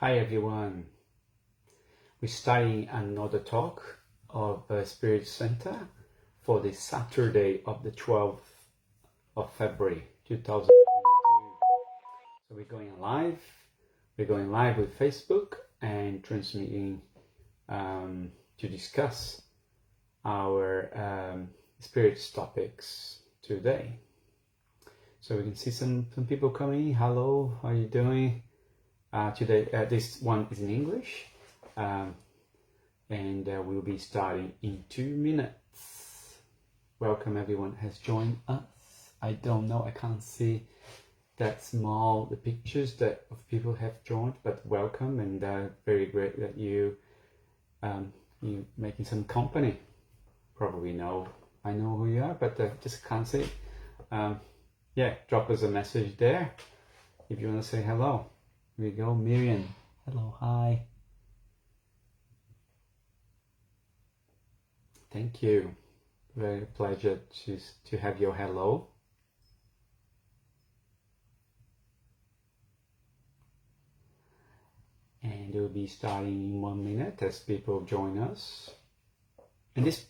Hi everyone. We're starting another talk of Spirit Center for the Saturday of the 12th of February 2022. So we're going live. We're going live with Facebook and transmitting to discuss our spirits topics today. So we can see some people coming. Hello, how are you doing? Today, this one is in English, and we'll be starting in 2 minutes. Welcome, everyone has joined us. I don't know, I can't see that small the pictures that of people have joined, but welcome, and very great that you making some company. Probably I know who you are, but just can't see. Yeah, drop us a message there if you want to say hello. Here we go, Miriam. Hello, hi. Thank you. Very pleasure to have your hello. And we'll be starting in 1 minute as people join us. And these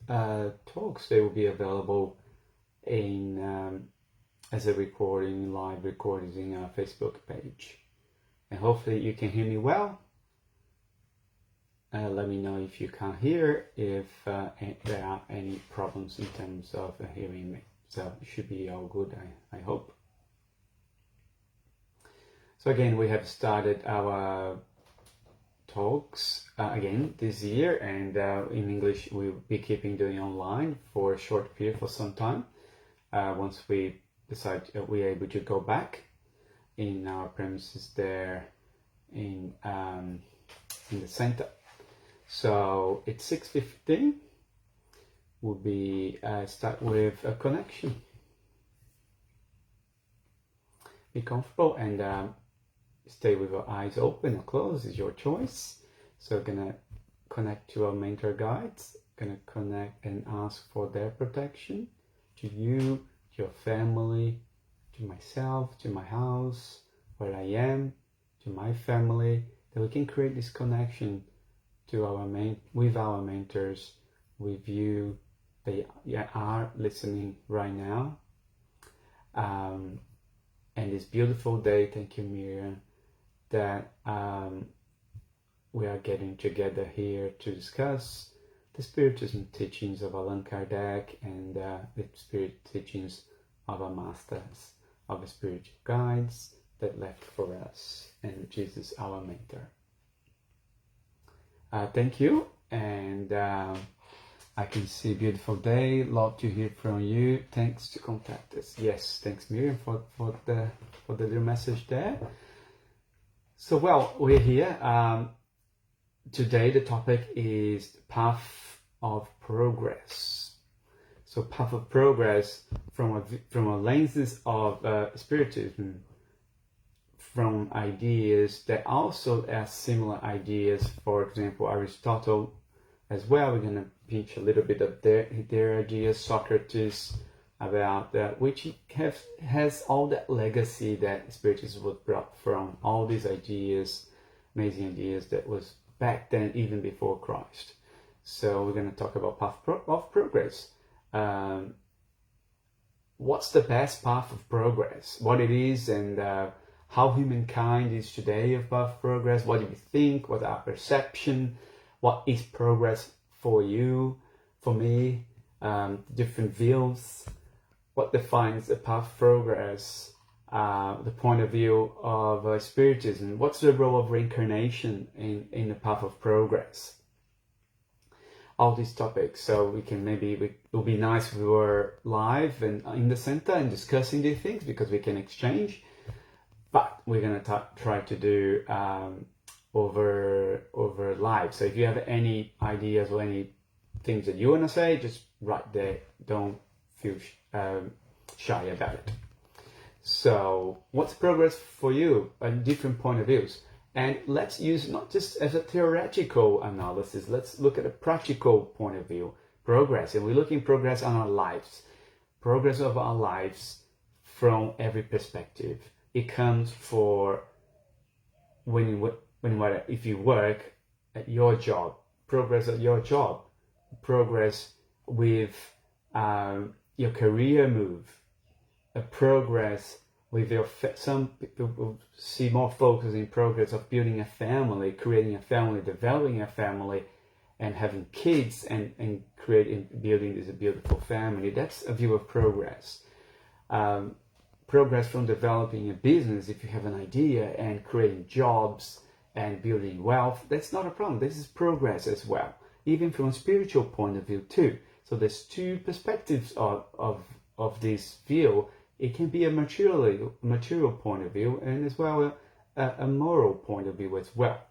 talks, they will be available in as a recording, live recordings in our Facebook page. And hopefully you can hear me well. Let me know if you can't hear, if there are any problems in terms of hearing me. So it should be all good, I hope. So again, we have started our talks again this year, and in English we'll be keeping doing online for a short period for some time. Once we decide we're able to go back in our premises there in the center. So it's 6:15. We'll be start with a connection. Be comfortable and stay with your eyes open or closed is your choice. So gonna connect to our mentor guides. Gonna connect and ask for their protection to you, to your family, to myself, to my house, where I am, to my family, that we can create this connection to with our mentors, with you. They are listening right now. And this beautiful day, thank you, Miriam, that we are getting together here to discuss the spiritism teachings of Allan Kardec and the spirit teachings of our masters, of the spiritual guides that left for us, and Jesus, our mentor. Thank you, and I can see a beautiful day. Love to hear from you. Thanks to contact us. Yes, thanks Miriam for the little message there. So well, we're here. Today the topic is path of progress. So path of progress from a lenses of spiritism, from ideas that also are similar ideas. For example, Aristotle as well. We're going to pinch a little bit of their ideas. Socrates, about that, which has all that legacy that spiritism was brought from. All these ideas, amazing ideas that was back then, even before Christ. So we're going to talk about path of progress. What's the best path of progress? What it is, and how humankind is today of path of progress. What do you think? What's our perception? What is progress for you, for me? Different views. What defines the path of progress? The point of view of spiritism. What's the role of reincarnation in the path of progress? All these topics. So we can it would be nice if we were live and in the center and discussing these things, because we can exchange. But we're gonna try to do over live. So if you have any ideas or any things that you want to say, just write there. Don't feel shy about it. So what's progress for you? Different point of views. And let's use not just as a theoretical analysis, let's look at a practical point of view. Progress, and we're looking progress on our lives. Progress of our lives from every perspective. It comes for when if you work at your job, progress at your job, progress with your career move, a progress with your some people see more focus in progress of building a family, creating a family, developing a family, and having kids, and building this beautiful family. That's a view of progress. Progress from developing a business, if you have an idea, and creating jobs and building wealth, that's not a problem. This is progress as well, even from a spiritual point of view too. So there's two perspectives of this view. It can be a material point of view, and as well a moral point of view as well.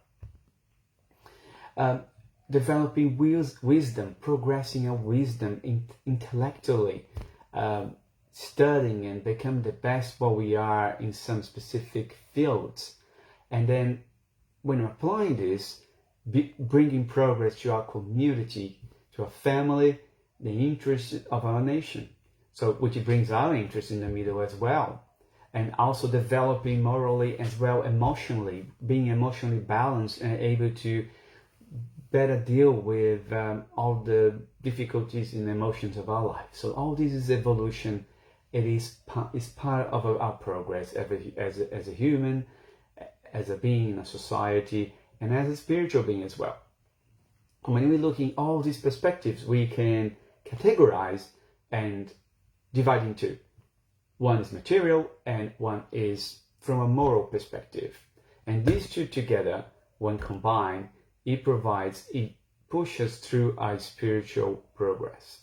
Developing wisdom, progressing our wisdom intellectually, studying and become the best what we are in some specific fields, and then when applying this, bringing progress to our community, to our family, the interest of our nation. So which brings our interest in the middle as well, and also developing morally as well, emotionally, being emotionally balanced and able to better deal with all the difficulties and emotions of our life. So all this is evolution. It is part of our progress as a human, as a being in a society, and as a spiritual being as well. When we're looking at all these perspectives, we can categorize and divide into. One is material and one is from a moral perspective. And these two together, when combined, it pushes through our spiritual progress.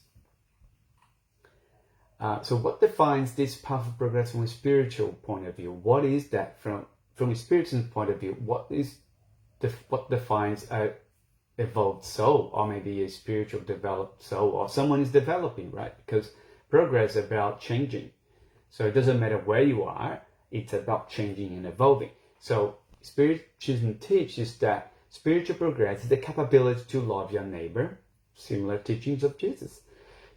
So what defines this path of progress from a spiritual point of view? What is that from a spiritual point of view? What defines a evolved soul, or maybe a spiritual developed soul, or someone is developing, right? Because progress is about changing. So it doesn't matter where you are, it's about changing and evolving. So Spiritism teaches that spiritual progress is the capability to love your neighbor, similar teachings of Jesus,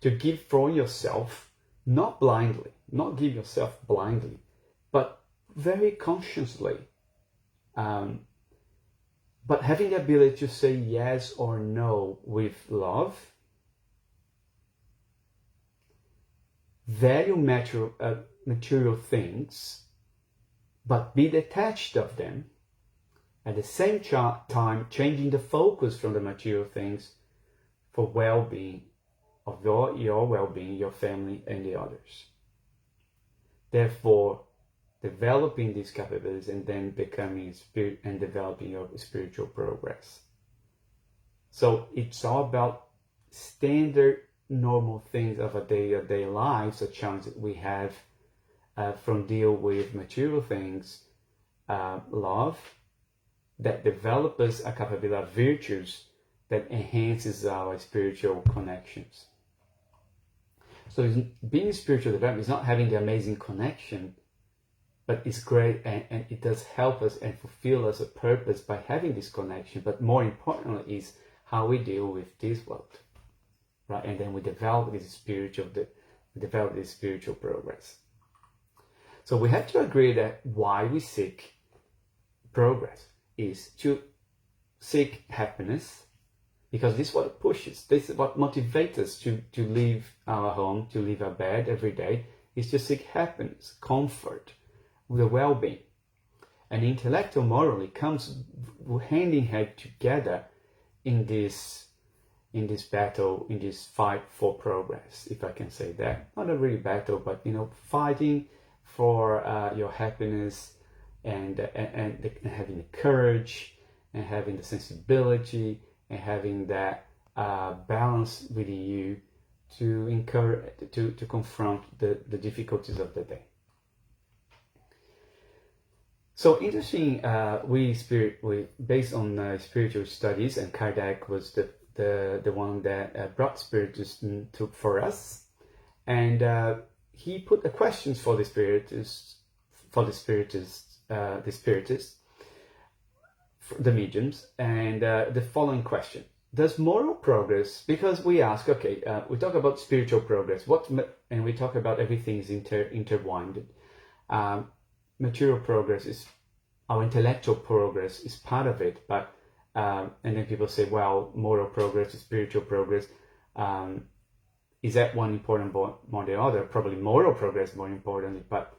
to give from yourself, not blindly, not give yourself blindly, but very consciously, but having the ability to say yes or no with love, value material things, but be detached of them, at the same time changing the focus from the material things for well-being of your well-being, your family, and the others. Therefore, developing these capabilities and then becoming spirit and developing your spiritual progress. So it's all about standard normal things of a day-to-day life, a challenge that we have from deal with material things, love, that develops a capability of virtues that enhances our spiritual connections. So being spiritual development is not having the amazing connection, but it's great and it does help us and fulfill us a purpose by having this connection. But more importantly is how we deal with this world, right? And then we develop this spiritual progress. So we have to agree that why we seek progress is to seek happiness, because this is what pushes, this is what motivates us to leave our home, to leave our bed every day, is to seek happiness, comfort, the well-being. And intellectual morally comes hand in hand together in this battle, in this fight for progress, if I can say that. Not a really battle, but fighting for your happiness and having the courage and having the sensibility and having that balance within you to encourage to confront the difficulties of the day. So interesting, we based on spiritual studies, and Kardec was the one that brought spiritism for us, and he put the questions for the spiritists, the mediums, and the following question: does moral progress, because we ask, we talk about spiritual progress, and we talk about everything is intertwined. Material progress is our intellectual progress is part of it, but and then people say, well, moral progress, spiritual progress, is that one important more than the other? Probably moral progress more important, but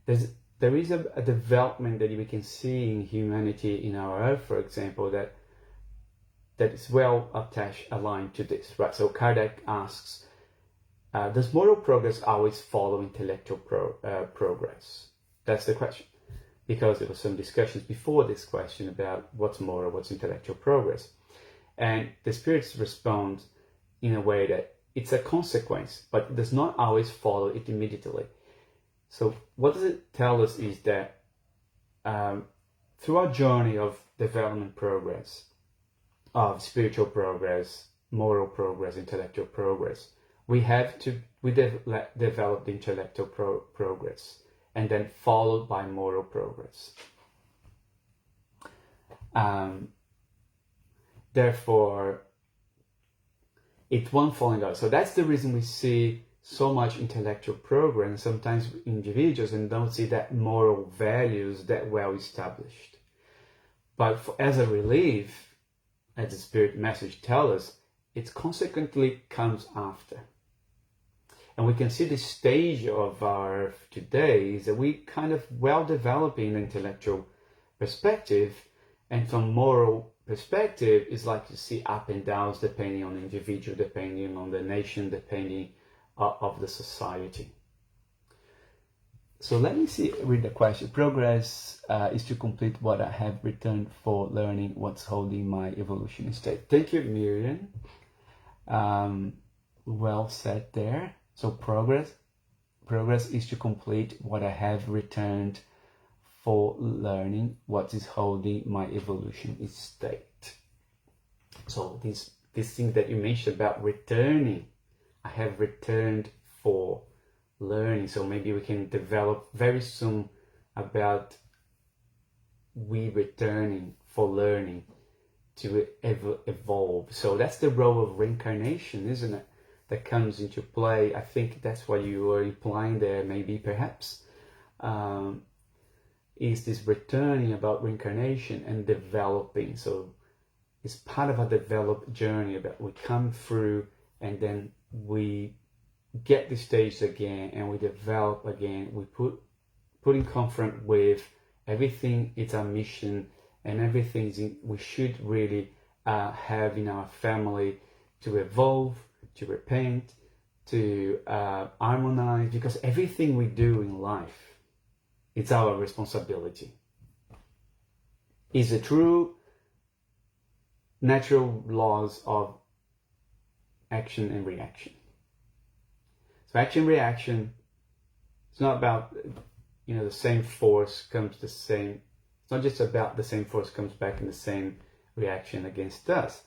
there is a development that we can see in humanity, in our Earth, for example, that is well attached, aligned to this, right? So Kardec asks, does moral progress always follow intellectual progress? That's the question. Because there were some discussions before this question about what's moral, what's intellectual progress. And the spirits respond in a way that it's a consequence, but it does not always follow it immediately. So what does it tell us is that through our journey of development progress, of spiritual progress, moral progress, intellectual progress, we develop the intellectual progress, and then followed by moral progress. Therefore, it's one following the other. So that's the reason we see so much intellectual progress, and sometimes individuals, and don't see that moral values that well established. But as a relief, as the spirit message tells us, it consequently comes after. And we can see the stage of our Earth today is that we kind of well developing an intellectual perspective, and from moral perspective, it's like you see up and downs depending on the individual, depending on the nation, depending of the society. So let me read the question. Progress is to complete what I have returned for learning what's holding my evolution state. Thank you, Miriam. Well said there. So progress is to complete what I have returned for learning what is holding my evolution state. So this thing that you mentioned about returning, I have returned for learning. So maybe we can develop very soon about we returning for learning to evolve. So that's the role of reincarnation, isn't it? That comes into play. I think that's what you were implying there, maybe, perhaps, is this returning about reincarnation and developing. So it's part of a developed journey that we come through, and then we get the stage again, and we develop again. We put in confront with everything. It's our mission, and everything we should really have in our family to evolve, to repent, to harmonize, because everything we do in life, it's our responsibility. Is the true natural laws of action and reaction. So action, reaction, it's not about, the same force comes the same, it's not just about the same force comes back in the same reaction against us,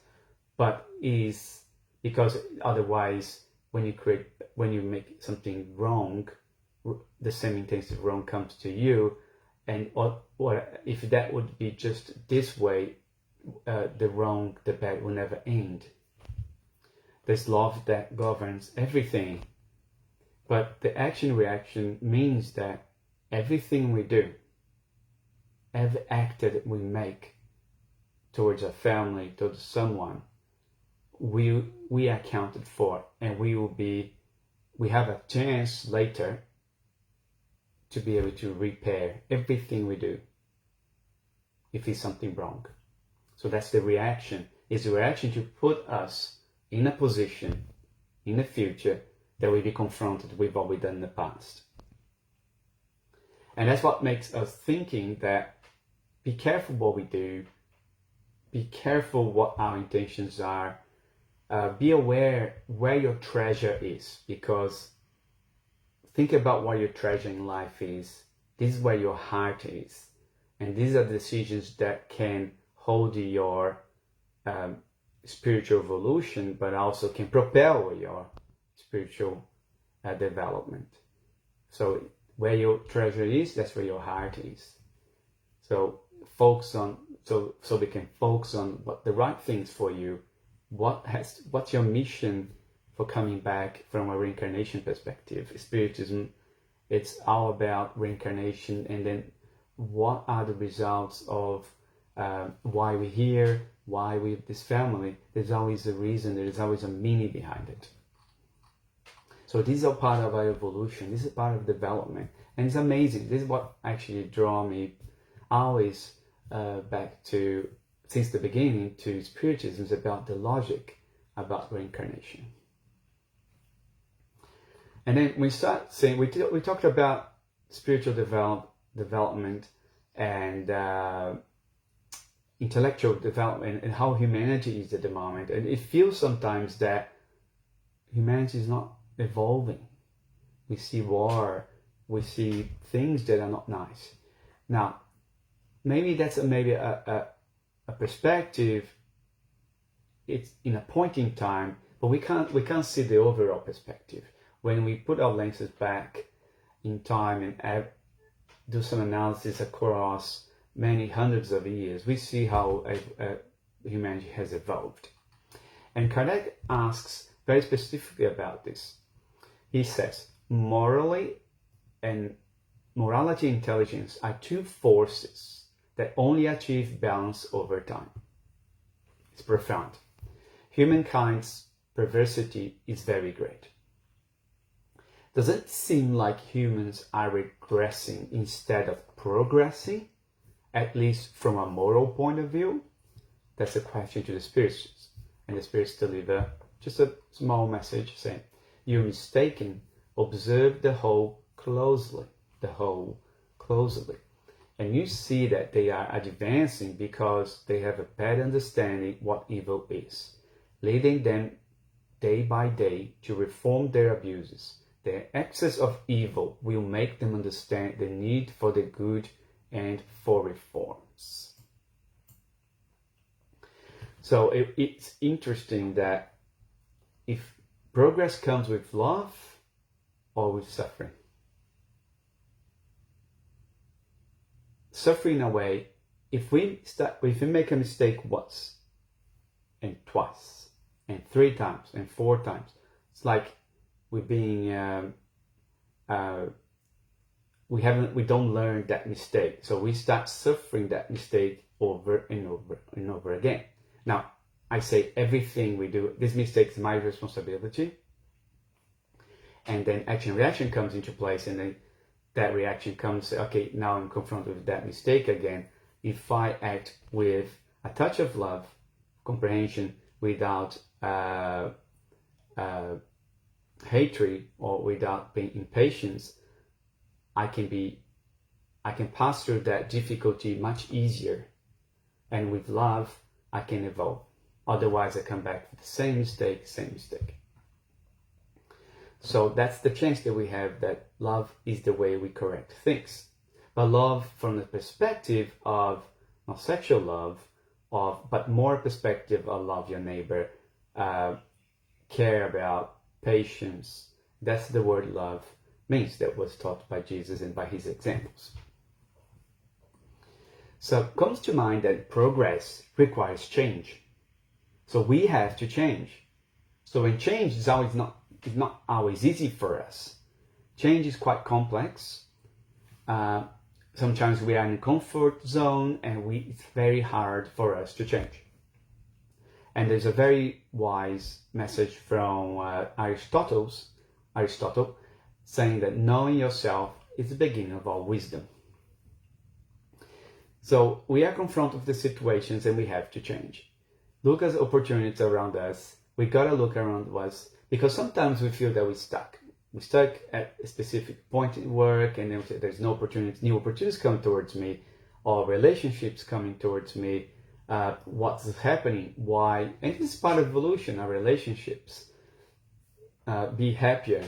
but is because otherwise when you make something wrong, the same intensity of wrong comes to you, and or if that would be just this way, the bad will never end. There's love that governs everything, but the action reaction means that everything we do, every act that we make towards a family, towards someone, we are accounted for, and we have a chance later to be able to repair everything we do if it's something wrong. So that's the reaction. It's the reaction to put us in a position in the future that we'll be confronted with what we've done in the past. And that's what makes us thinking that be careful what we do, be careful what our intentions are, be aware where your treasure is, because think about what your treasure in life is. This is where your heart is, and these are decisions that can hold your spiritual evolution, but also can propel your spiritual development. So where your treasure is, that's where your heart is. So so we can focus on what the right things for you. What's your mission for coming back from a reincarnation perspective? Spiritism, it's all about reincarnation, and then what are the results of why we're here, why we're this family. There's always a reason, there's always a meaning behind it. So these are part of our evolution, this is part of development, and it's amazing. This is what actually draw me always back to, since the beginning, to spiritism. Is about the logic about reincarnation. And then we start saying, we talked about spiritual development and intellectual development and how humanity is at the moment. And it feels sometimes that humanity is not evolving. We see war, we see things that are not nice. Now, maybe that's a perspective. It's in a point in time, but we can't see the overall perspective. When we put our lenses back in time and do some analysis across many hundreds of years, we see how humanity has evolved. And Kardec asks very specifically about this. He says, morality and intelligence are two forces that only achieve balance over time. It's profound. Humankind's perversity is very great. Does it seem like humans are regressing instead of progressing, at least from a moral point of view? That's a question to the spirits. And the spirits deliver just a small message saying, you're mistaken, observe the whole closely. And you see that they are advancing because they have a better understanding what evil is, leading them day by day to reform their abuses. Their excess of evil will make them understand the need for the good and for reforms. So it's interesting that if progress comes with love or with suffering. Suffering away, if we make a mistake once and twice and 3 times and 4 times, it's like we're being we don't learn that mistake, so we start suffering that mistake over and over and over again. Now, I say everything we do, this mistake is my responsibility, and then action reaction comes into place, and then that reaction comes, okay, now I'm confronted with that mistake again. If I act with a touch of love, comprehension, without hatred or without being impatient, I can pass through that difficulty much easier. And with love, I can evolve. Otherwise, I come back with the same mistake. So that's the chance that we have, that love is the way we correct things. But love from the perspective of not sexual love, but more perspective of love your neighbor, care about, patience. That's the word love means, that was taught by Jesus and by his examples. So it comes to mind that progress requires change. So we have to change. So when change is not always easy for us. Change is quite complex. Sometimes we are in a comfort zone and it's very hard for us to change. And there's a very wise message from Aristotle saying that knowing yourself is the beginning of all wisdom. So we are confronted with the situations and we have to change. Look at opportunities around us. We gotta look around us, because sometimes we feel that we're stuck. We're stuck at a specific point in work, and then we say, there's no opportunities, new opportunities come towards me, or relationships coming towards me. What's happening? Why? And this is part of evolution, our relationships. Be happier.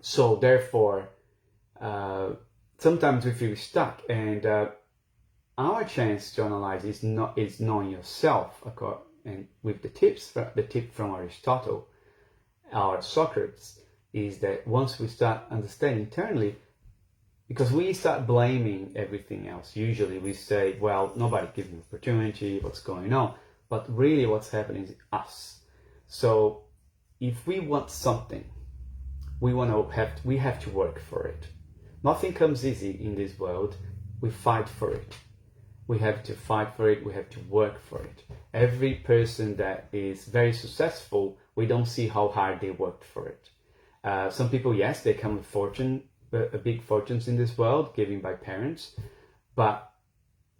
So therefore, sometimes we feel stuck, and our chance to analyze is knowing yourself, and with the tip from Aristotle or Socrates is that once we start understanding internally, because we start blaming everything else. Usually we say, well, nobody gives me opportunity, what's going on? But really what's happening is us. So if we want something, we have to work for it. Nothing comes easy in this world. We fight for it. We have to fight for it. We have to work for it. Every person that is very successful, we don't see how hard they worked for it. Some people, yes, they come with big fortunes in this world, given by parents, but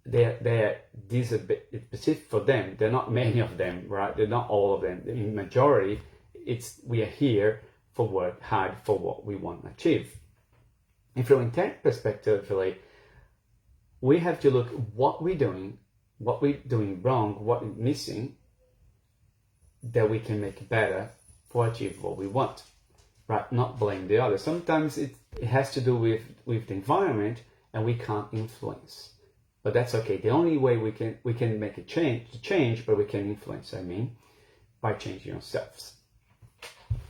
these are specific for them. They're not many of them, right? They're not all of them. In majority, we are here for work hard for what we want to achieve. And from a tech perspective, really, we have to look what we're doing wrong, what we're missing, that we can make better for achieve what we want, right? Not blame the other. Sometimes it has to do with the environment, and we can't influence. But that's okay. The only way we can make a change, but we can influence, by changing ourselves.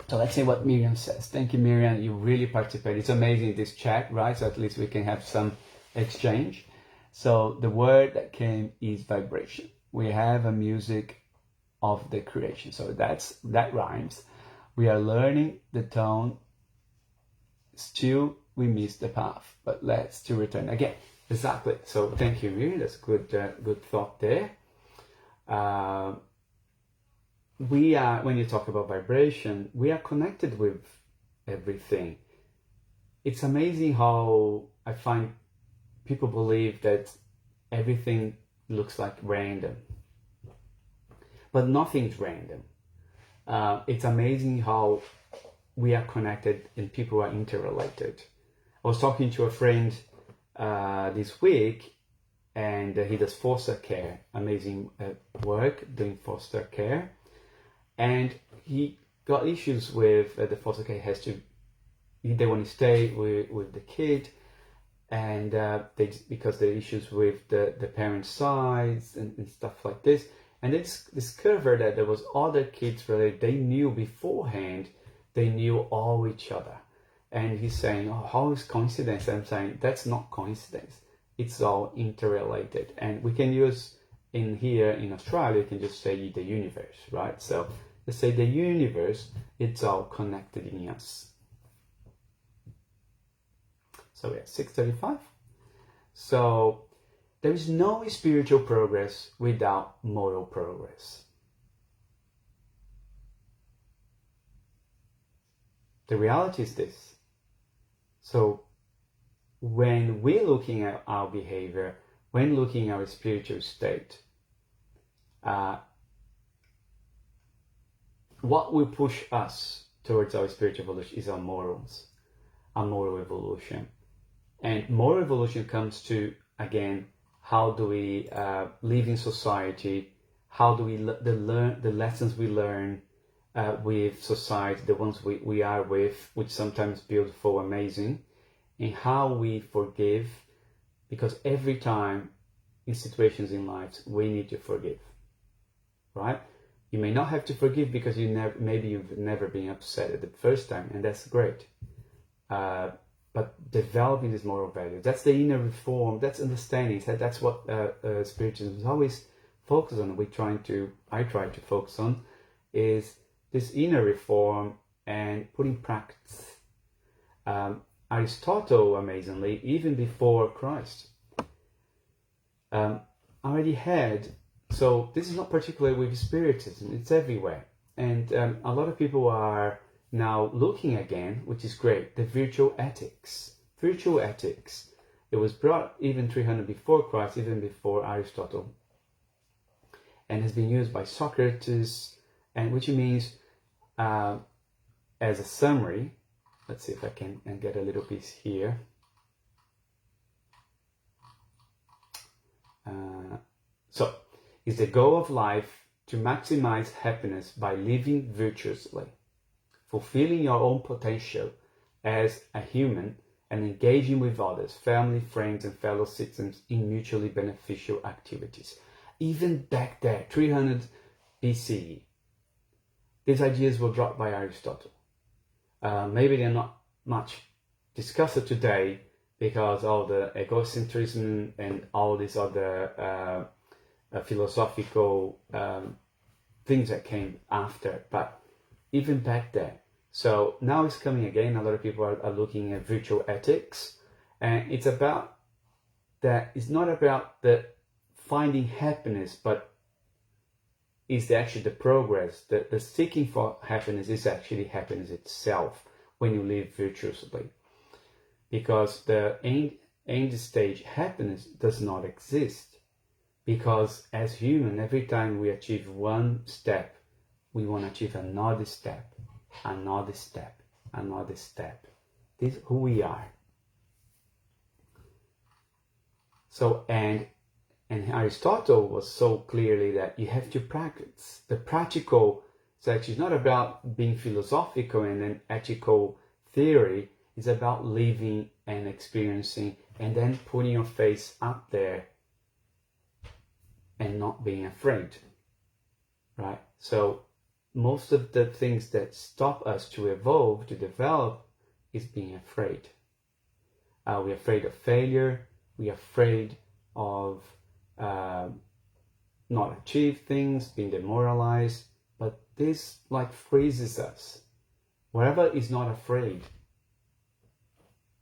So let's see what Miriam says. Thank you, Miriam. You really participate. It's amazing, this chat, right? So at least we can have some exchange. So the word that came is vibration. We have a music of the creation. So that rhymes. We are learning the tone. Still, we miss the path. But let's to return again. Exactly. So thank you, Miriam. That's good thought there. When you talk about vibration, we are connected with everything. It's amazing how I find people believe that everything looks like random, but nothing's random. It's amazing how we are connected and people are interrelated. I was talking to a friend this week, and he does foster care, amazing work doing foster care, and he got issues with the foster care. They want to stay with the kid, and because there are issues with the parents' sides and stuff like this, and they discovered that there was other kids where they knew beforehand, they knew all each other. And he's saying, oh, how is coincidence? I'm saying, that's not coincidence. It's all interrelated. And we can use here in Australia, you can just say the universe, right? So let's say the universe, it's all connected in us. So yeah, 6:35. So there is no spiritual progress without moral progress. The reality is this. So when we're looking at our behavior, when looking at our spiritual state, what will push us towards our spiritual evolution is our morals, our moral evolution. And moral evolution comes to, again, how do we live in society? How do we learn the lessons we learn with society, the ones we are with, which sometimes beautiful, amazing, and how we forgive, because every time in situations in life we need to forgive, right? You may not have to forgive because maybe you've never been upset at the first time, and that's great. But developing this moral value, that's the inner reform, that's understanding. That's what spiritualism is always focused on. I try to focus on is this inner reform and put in practice. Aristotle, amazingly, even before Christ, already had. So this is not particularly with Spiritism; it's everywhere, and a lot of people are now looking again, which is great. The virtual ethics. Virtual ethics. It was brought even 300 before Christ, even before Aristotle, and has been used by Socrates, and which means, as a summary, let's see if I can get a little piece here. So, it's the goal of life to maximize happiness by living virtuously, fulfilling your own potential as a human, and engaging with others, family, friends, and fellow citizens in mutually beneficial activities. Even back there, 300 BCE, these ideas were dropped by Aristotle. Maybe they're not much discussed today because of the egocentrism and all these other philosophical things that came after. But even back then, So now it's coming again. A lot of people are looking at virtual ethics, and it's about that. It's not about the finding happiness, but is actually the progress. The seeking for happiness is actually happiness itself when you live virtuously, because the end stage happiness does not exist. Because as human, every time we achieve one step, we want to achieve another step, another step, another step. This is who we are. So, and Aristotle was so clearly that you have to practice. The practical section is not about being philosophical and an ethical theory. It's about living and experiencing and then putting your face up there and not being afraid, right? So most of the things that stop us to evolve, to develop, is being afraid. We're afraid of failure. We're afraid of not achieve things, being demoralized. But this like freezes us. Whatever is not afraid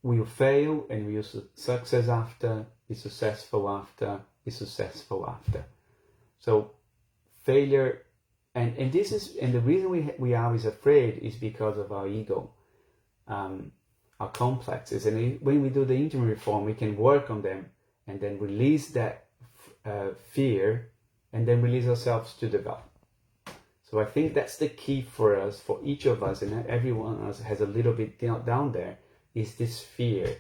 will fail and will success after, be successful after, be successful after. So failure, and this is, and the reason we are always afraid is because of our ego, our complexes. And when we do the intimate reform, we can work on them and then release that fear and then release ourselves to develop. So I think that's the key for us, for each of us, and everyone else has a little bit down there, is this fear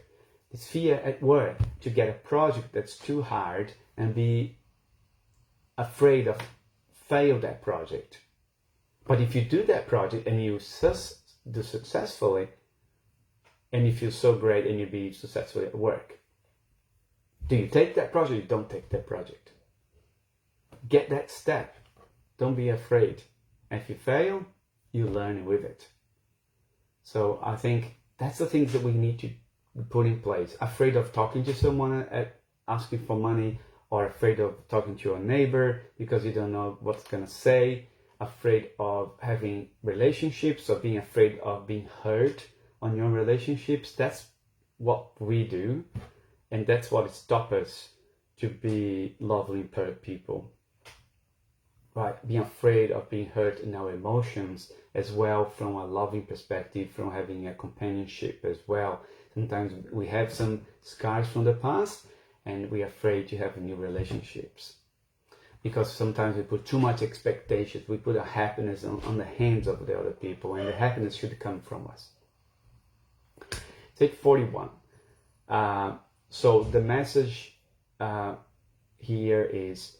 at work to get a project that's too hard and be afraid of fail that project. But if you do that project and you do successfully, and you feel so great and you be successful at work, do you take that project? You don't take that project. Get that step. Don't be afraid. And if you fail, you learn with it. So I think that's the things that we need to put in place. Afraid of talking to someone asking for money, or afraid of talking to your neighbor because you don't know what's gonna say. Afraid of having relationships, or being afraid of being hurt on your relationships. That's what we do, and that's what stops us to be lovely people. Right, being afraid of being hurt in our emotions as well, from a loving perspective, from having a companionship as well. Sometimes we have some scars from the past and we're afraid to have new relationships. Because sometimes we put too much expectations, we put our happiness on the hands of the other people, and the happiness should come from us. Take 41. So the message here is,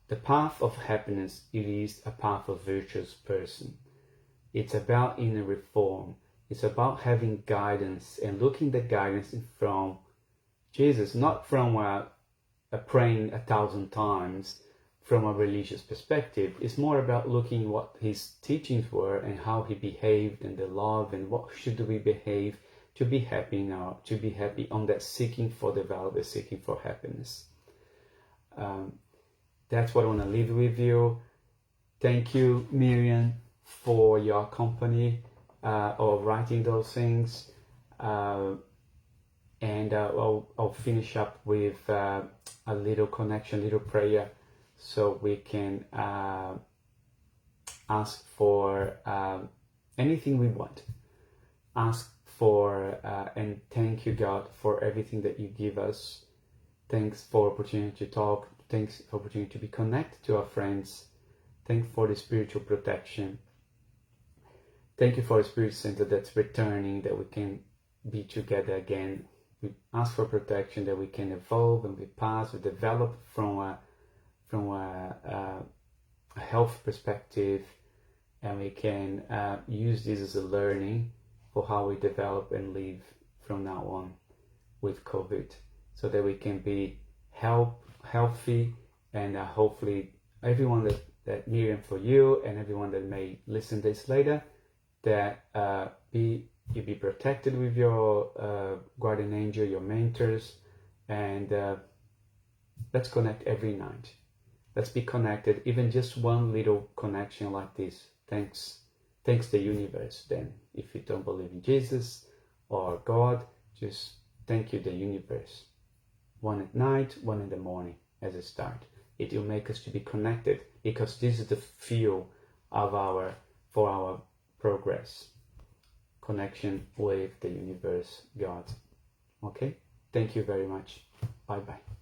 the path of happiness, it is a path of virtuous person. It's about inner reform. It's about having guidance and looking the guidance from Jesus, not from a praying 1,000 times from a religious perspective. It's more about looking what his teachings were and how he behaved, and the love, and what should we behave to be happy now, to be happy on that seeking for development, seeking for happiness. That's what I want to leave with you. Thank you, Miriam, for your company of writing those things. And I'll finish up with a little connection, little prayer, so we can ask for anything we want. Ask for and thank you, God, for everything that you give us. Thanks for opportunity to talk. Thanks for opportunity to be connected to our friends. Thanks for the spiritual protection. Thank you for a spirit center that's returning, that we can be together again. We ask for protection, that we can evolve and we pass, we develop from a health perspective, and we can use this as a learning for how we develop and live from now on with COVID, so that we can be healthy, and hopefully everyone that Miriam, for you, and everyone that may listen this later, that you be protected with your guardian angel, your mentors, and let's connect every night. Let's be connected, even just one little connection like this. Thanks the universe then. If you don't believe in Jesus or God, just thank you, the universe. One at night, one in the morning as a start. It will make us to be connected, because this is the fuel of for our progress. Connection with the universe, God. Okay? Thank you very much. Bye-bye.